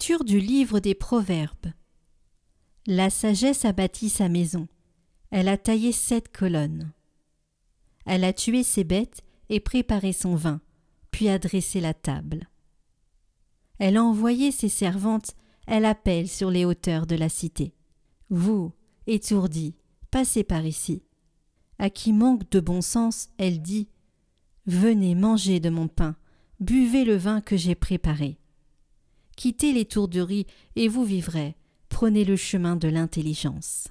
Lecture du livre des Proverbes. La sagesse a bâti sa maison. Elle a taillé 7 colonnes. Elle a tué ses bêtes et préparé son vin, puis a dressé la table. Elle a envoyé ses servantes, elle appelle sur les hauteurs de la cité. Vous, étourdis, passez par ici. À qui manque de bon sens, elle dit « Venez manger de mon pain, buvez le vin que j'ai préparé. » Quittez l'étourderie et vous vivrez, prenez le chemin de l'intelligence.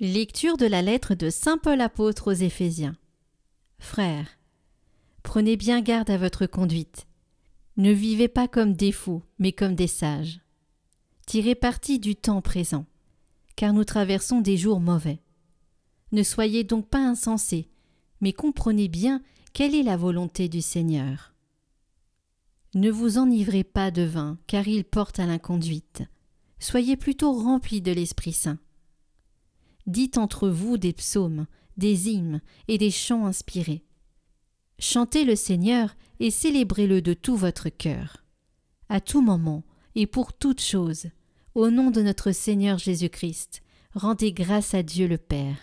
Lecture de la lettre de saint Paul apôtre aux Éphésiens. Frères, prenez bien garde à votre conduite. Ne vivez pas comme des fous, mais comme des sages. Tirez parti du temps présent, car nous traversons des jours mauvais. Ne soyez donc pas insensés, mais comprenez bien quelle est la volonté du Seigneur. Ne vous enivrez pas de vin, car il porte à l'inconduite. Soyez plutôt remplis de l'Esprit Saint. Dites entre vous des psaumes, des hymnes et des chants inspirés. Chantez le Seigneur et célébrez-le de tout votre cœur. À tout moment et pour toutes choses, au nom de notre Seigneur Jésus-Christ, rendez grâce à Dieu le Père.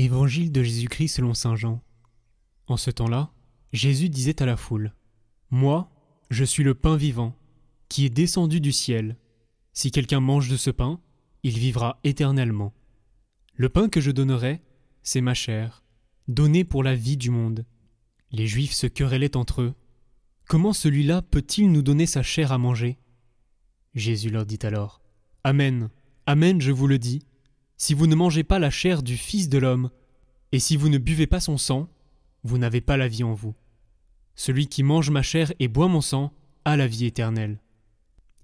Évangile de Jésus-Christ selon saint Jean. En ce temps-là, Jésus disait à la foule : « Moi, je suis le pain vivant, qui est descendu du ciel. Si quelqu'un mange de ce pain, il vivra éternellement. Le pain que je donnerai, c'est ma chair, donnée pour la vie du monde. » Les Juifs se querellaient entre eux. « Comment celui-là peut-il nous donner sa chair à manger ?» Jésus leur dit alors : « Amen, amen, je vous le dis. Si vous ne mangez pas la chair du Fils de l'homme, et si vous ne buvez pas son sang, vous n'avez pas la vie en vous. Celui qui mange ma chair et boit mon sang a la vie éternelle.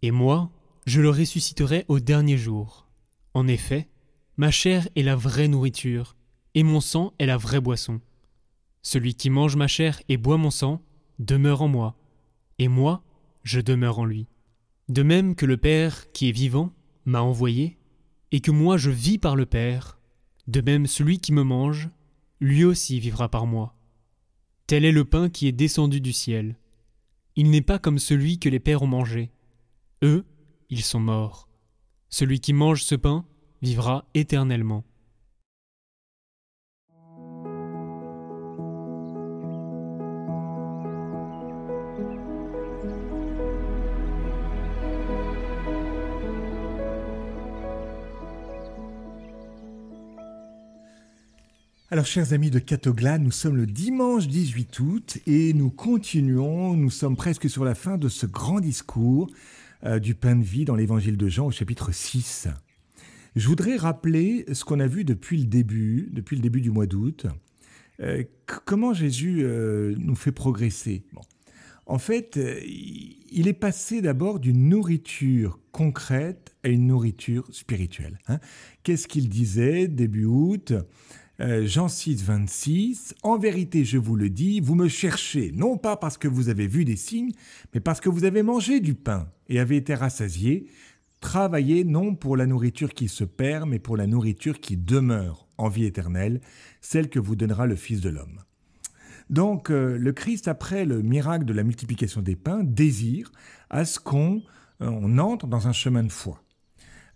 Et moi, je le ressusciterai au dernier jour. En effet, ma chair est la vraie nourriture, et mon sang est la vraie boisson. Celui qui mange ma chair et boit mon sang demeure en moi, et moi, je demeure en lui. De même que le Père qui est vivant m'a envoyé, et que moi je vis par le Père, de même celui qui me mange, lui aussi vivra par moi. Tel est le pain qui est descendu du ciel. Il n'est pas comme celui que les pères ont mangé. Eux, ils sont morts. Celui qui mange ce pain vivra éternellement. Alors, chers amis de Catoglade, nous sommes le dimanche 18 août et nous continuons, nous sommes presque sur la fin de ce grand discours du pain de vie dans l'évangile de Jean au chapitre 6. Je voudrais rappeler ce qu'on a vu depuis le début du mois d'août, comment Jésus nous fait progresser. Bon. En fait, il est passé d'abord d'une nourriture concrète à une nourriture spirituelle. Qu'est-ce qu'il disait début août ? Jean 6, 26, « En vérité, je vous le dis, vous me cherchez, non pas parce que vous avez vu des signes, mais parce que vous avez mangé du pain et avez été rassasiés. Travaillez non pour la nourriture qui se perd, mais pour la nourriture qui demeure en vie éternelle, celle que vous donnera le Fils de l'homme. » Donc, le Christ, après le miracle de la multiplication des pains, désire à ce qu'on entre dans un chemin de foi.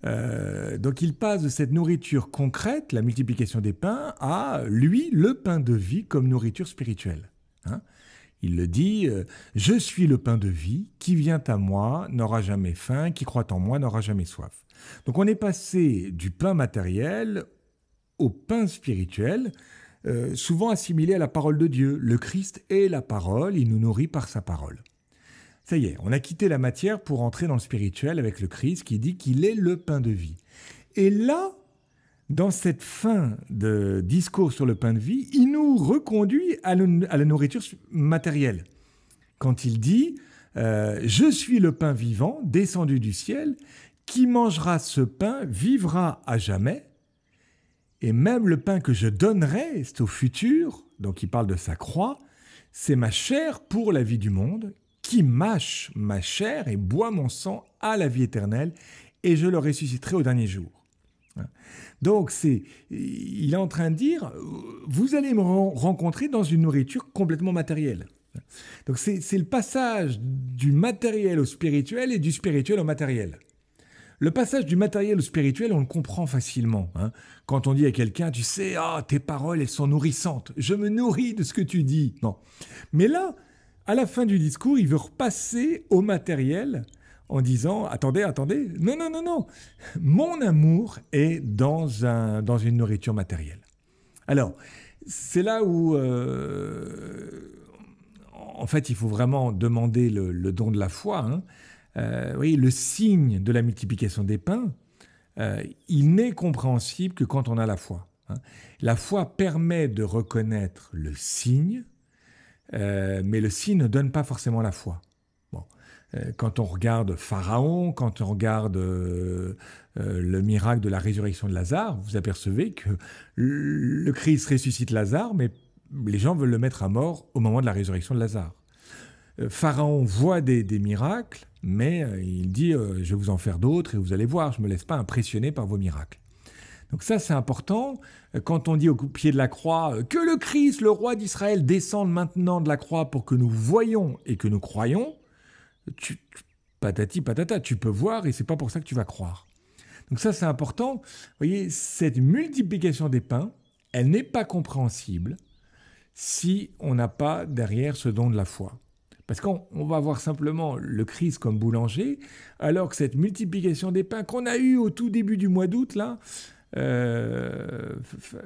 Donc il passe de cette nourriture concrète, la multiplication des pains, à lui, le pain de vie comme nourriture spirituelle. Il le dit, je suis le pain de vie, qui vient à moi n'aura jamais faim, qui croit en moi n'aura jamais soif. Donc on est passé du pain matériel au pain spirituel, souvent assimilé à la parole de Dieu. Le Christ est la parole, il nous nourrit par sa parole. Ça y est, on a quitté la matière pour entrer dans le spirituel avec le Christ qui dit qu'il est le pain de vie. Et là, dans cette fin de discours sur le pain de vie, il nous reconduit à la nourriture matérielle. Quand il dit « Je suis le pain vivant, descendu du ciel, qui mangera ce pain vivra à jamais, et même le pain que je donnerai, c'est au futur, donc il parle de sa croix, c'est ma chair pour la vie du monde, qui mâche ma chair et boit mon sang à la vie éternelle, et je le ressusciterai au dernier jour. » Donc, il est en train de dire, vous allez me rencontrer dans une nourriture complètement matérielle. Donc, c'est le passage du matériel au spirituel et du spirituel au matériel. Le passage du matériel au spirituel, on le comprend facilement. Quand on dit à quelqu'un, tu sais, tes paroles, elles sont nourrissantes. Je me nourris de ce que tu dis. Bon. Mais là, à la fin du discours, il veut repasser au matériel en disant « Attendez, non, mon amour est dans une nourriture matérielle. » Alors, c'est là où, en fait, il faut vraiment demander le don de la foi. Oui, le signe de la multiplication des pains, il n'est compréhensible que quand on a la foi. La foi permet de reconnaître le signe, mais le signe ne donne pas forcément la foi. Bon. Quand on regarde Pharaon, quand on regarde le miracle de la résurrection de Lazare, vous apercevez que le Christ ressuscite Lazare, mais les gens veulent le mettre à mort au moment de la résurrection de Lazare. Pharaon voit des miracles, mais il dit « Je vais vous en faire d'autres et vous allez voir, je ne me laisse pas impressionner par vos miracles. » Donc ça, c'est important. Quand on dit au pied de la croix que le Christ, le roi d'Israël, descende maintenant de la croix pour que nous voyions et que nous croyions, patati patata, tu peux voir et c'est pas pour ça que tu vas croire. Donc ça, c'est important. Vous voyez, cette multiplication des pains, elle n'est pas compréhensible si on n'a pas derrière ce don de la foi. Parce qu'on va voir simplement le Christ comme boulanger, alors que cette multiplication des pains qu'on a eue au tout début du mois d'août, là,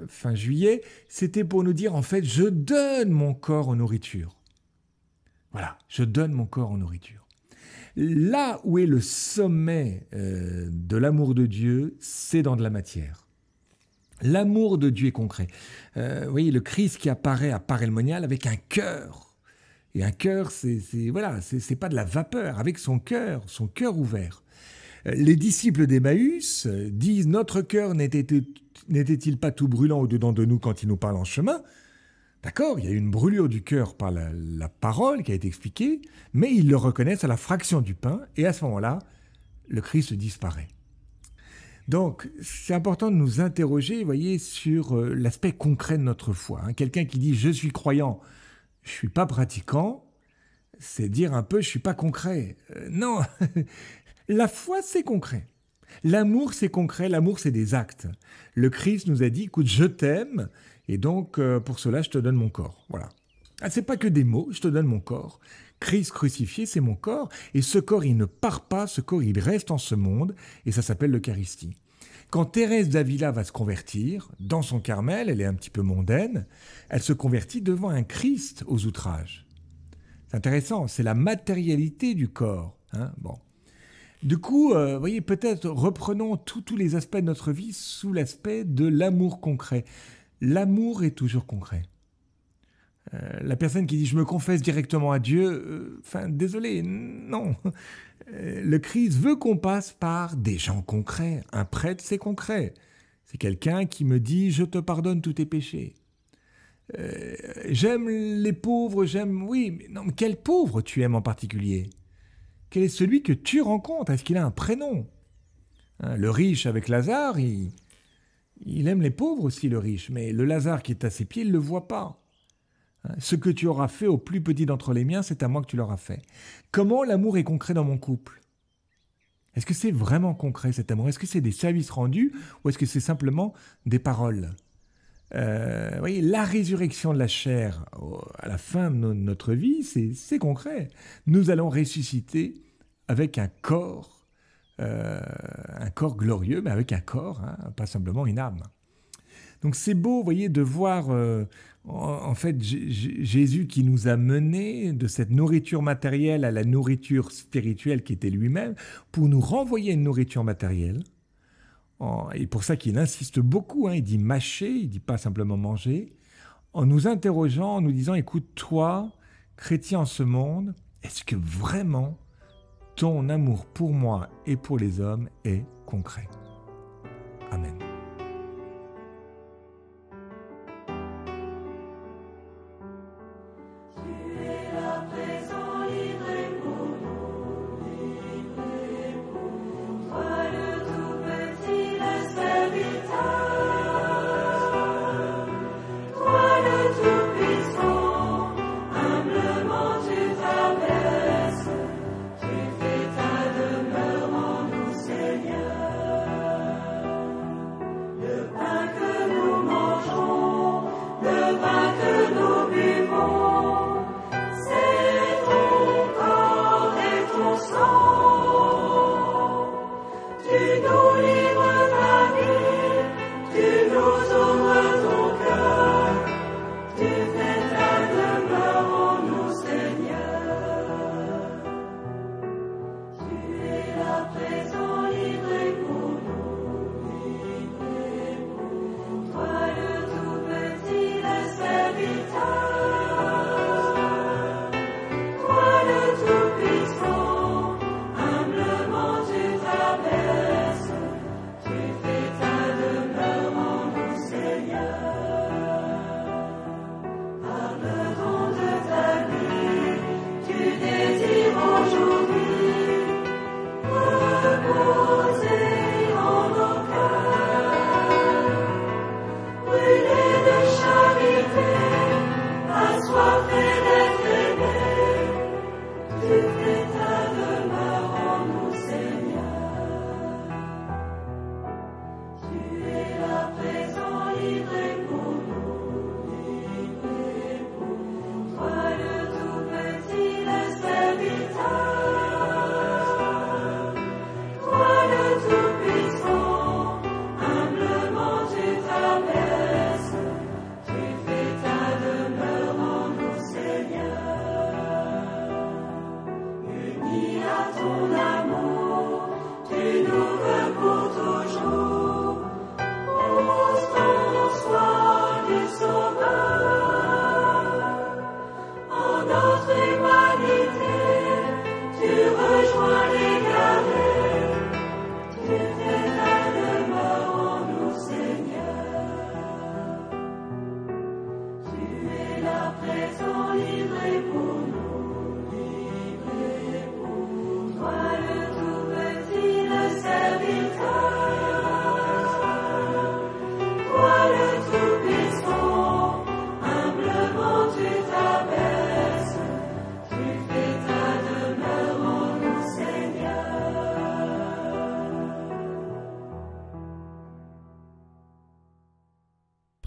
fin juillet, c'était pour nous dire, en fait, je donne mon corps en nourriture. Voilà, je donne mon corps en nourriture. Là où est le sommet de l'amour de Dieu, c'est dans de la matière. L'amour de Dieu est concret. Vous voyez, le Christ qui apparaît à Paray-le-Monial avec un cœur. Et un cœur, c'est pas de la vapeur, avec son cœur ouvert. Les disciples d'Emmaüs disent « Notre cœur n'était-il pas tout brûlant au-dedans de nous quand il nous parle en chemin ?» D'accord, il y a une brûlure du cœur par la parole qui a été expliquée, mais ils le reconnaissent à la fraction du pain, et à ce moment-là, le Christ disparaît. Donc, c'est important de nous interroger, vous voyez, sur l'aspect concret de notre foi. Quelqu'un qui dit « je suis croyant, je ne suis pas pratiquant », c'est dire un peu « je ne suis pas concret ». Non, la foi, c'est concret. L'amour, c'est concret, l'amour, c'est des actes. Le Christ nous a dit « écoute, je t'aime ». Et donc, pour cela, je te donne mon corps. Voilà. Ah, c'est pas que des mots, je te donne mon corps. Christ crucifié, c'est mon corps. Et ce corps, il ne part pas, ce corps, il reste en ce monde. Et ça s'appelle l'Eucharistie. Quand Thérèse d'Avila va se convertir, dans son Carmel, elle est un petit peu mondaine, elle se convertit devant un Christ aux outrages. C'est intéressant, c'est la matérialité du corps. Bon. Du coup, vous voyez, peut-être reprenons tous les aspects de notre vie sous l'aspect de l'amour concret. L'amour est toujours concret. La personne qui dit « je me confesse directement à Dieu », désolé, non. Le Christ veut qu'on passe par des gens concrets. Un prêtre, c'est concret. C'est quelqu'un qui me dit « je te pardonne tous tes péchés ». J'aime les pauvres, oui, mais non, mais quel pauvre tu aimes en particulier? Quel est celui que tu rencontres? Est-ce qu'il a un prénom? Le riche avec Lazare, il aime les pauvres aussi, le riche, mais le Lazare qui est à ses pieds, il ne le voit pas. Ce que tu auras fait au plus petit d'entre les miens, c'est à moi que tu l'auras fait. Comment l'amour est concret dans mon couple? Est-ce que c'est vraiment concret cet amour? Est-ce que c'est des services rendus ou est-ce que c'est simplement des paroles? Vous voyez, la résurrection de la chair à la fin de notre vie, c'est concret. Nous allons ressusciter avec un corps glorieux, mais avec un corps, pas simplement une âme. Donc c'est beau, vous voyez, de voir en fait Jésus qui nous a menés de cette nourriture matérielle à la nourriture spirituelle qui était lui-même, pour nous renvoyer à une nourriture matérielle. Et pour ça qu'il insiste beaucoup, il dit mâcher, il ne dit pas simplement manger, en nous interrogeant, en nous disant, écoute, toi, chrétien en ce monde, est-ce que vraiment ton amour pour moi et pour les hommes est concret? Amen.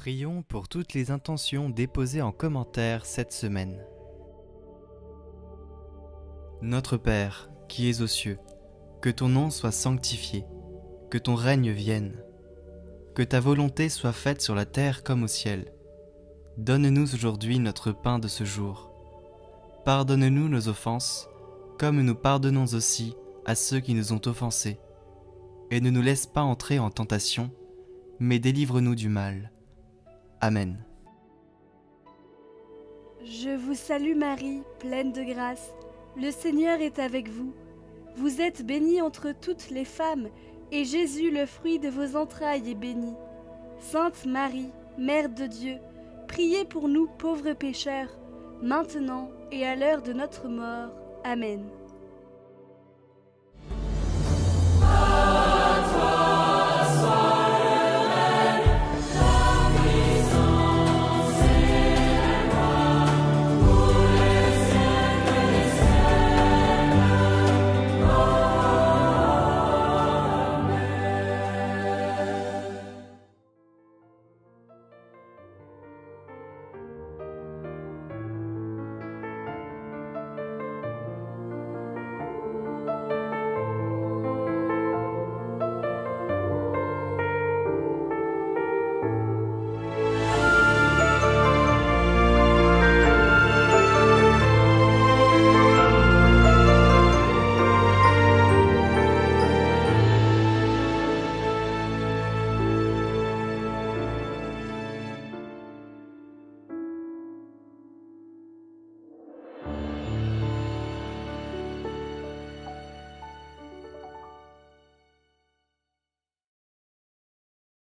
Prions pour toutes les intentions déposées en commentaire cette semaine. Notre Père, qui es aux cieux, que ton nom soit sanctifié, que ton règne vienne, que ta volonté soit faite sur la terre comme au ciel. Donne-nous aujourd'hui notre pain de ce jour. Pardonne-nous nos offenses, comme nous pardonnons aussi à ceux qui nous ont offensés. Et ne nous laisse pas entrer en tentation, mais délivre-nous du mal. Amen. Je vous salue Marie, pleine de grâce. Le Seigneur est avec vous. Vous êtes bénie entre toutes les femmes, et Jésus, le fruit de vos entrailles, est béni. Sainte Marie, Mère de Dieu, priez pour nous pauvres pécheurs, maintenant et à l'heure de notre mort. Amen.